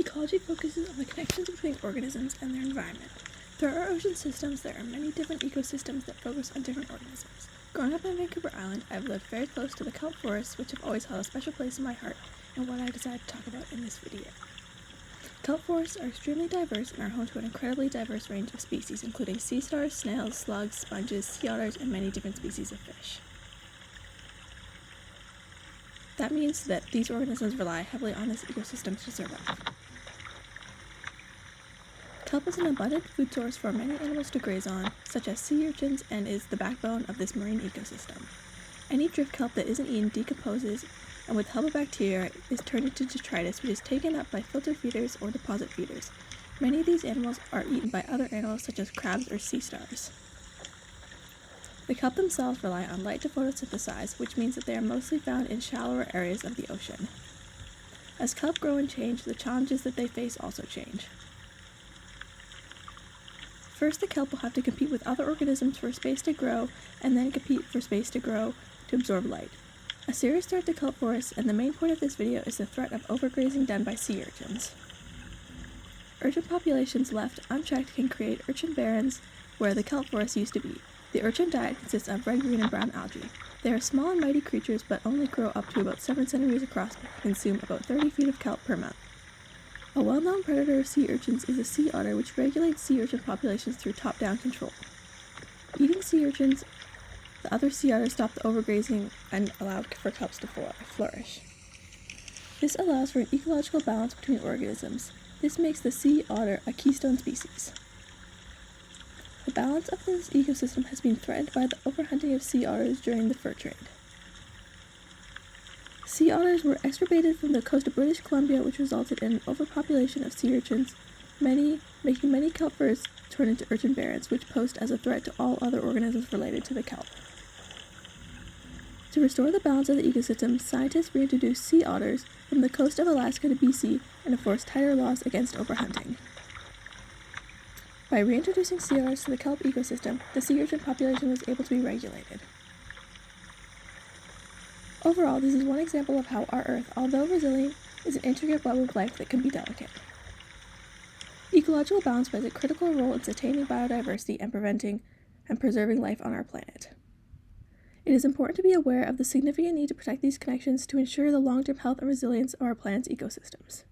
Ecology focuses on the connections between organisms and their environment. Throughout our ocean systems, there are many different ecosystems that focus on different organisms. Growing up on Vancouver Island, I've lived very close to the kelp forests, which have always held a special place in my heart, and what I decided to talk about in this video. Kelp forests are extremely diverse and are home to an incredibly diverse range of species, including sea stars, snails, slugs, sponges, sea otters, and many different species of fish. That means that these organisms rely heavily on this ecosystem to survive. Kelp is an abundant food source for many animals to graze on, such as sea urchins, and is the backbone of this marine ecosystem. Any drift kelp that isn't eaten decomposes, and with help of bacteria is turned into detritus, which is taken up by filter feeders or deposit feeders. Many of these animals are eaten by other animals such as crabs or sea stars. The kelp themselves rely on light to photosynthesize, which means that they are mostly found in shallower areas of the ocean. As kelp grow and change, the challenges that they face also change. First, the kelp will have to compete with other organisms for space to grow, and then compete for space to grow to absorb light. A serious threat to kelp forests, and the main point of this video, is the threat of overgrazing done by sea urchins. Urchin populations left unchecked can create urchin barrens where the kelp forest used to be. The urchin diet consists of red, green, and brown algae. They are small and mighty creatures, but only grow up to about 7 centimeters across and consume about 30 feet of kelp per month. A well-known predator of sea urchins is a sea otter, which regulates sea urchin populations through top-down control. Eating sea urchins, the other sea otters stop the overgrazing and allow for kelps to flourish. This allows for an ecological balance between organisms. This makes the sea otter a keystone species. The balance of this ecosystem has been threatened by the overhunting of sea otters during the fur trade. Sea otters were extirpated from the coast of British Columbia, which resulted in an overpopulation of sea urchins, making many kelp forests turn into urchin barrens, which pose as a threat to all other organisms related to the kelp. To restore the balance of the ecosystem, scientists reintroduced sea otters from the coast of Alaska to BC and enforced tighter laws against overhunting. By reintroducing sea otters to the kelp ecosystem, the sea urchin population was able to be regulated. Overall, this is one example of how our Earth, although resilient, is an intricate web of life that can be delicate. Ecological balance plays a critical role in sustaining biodiversity and preventing and preserving life on our planet. It is important to be aware of the significant need to protect these connections to ensure the long-term health and resilience of our planet's ecosystems.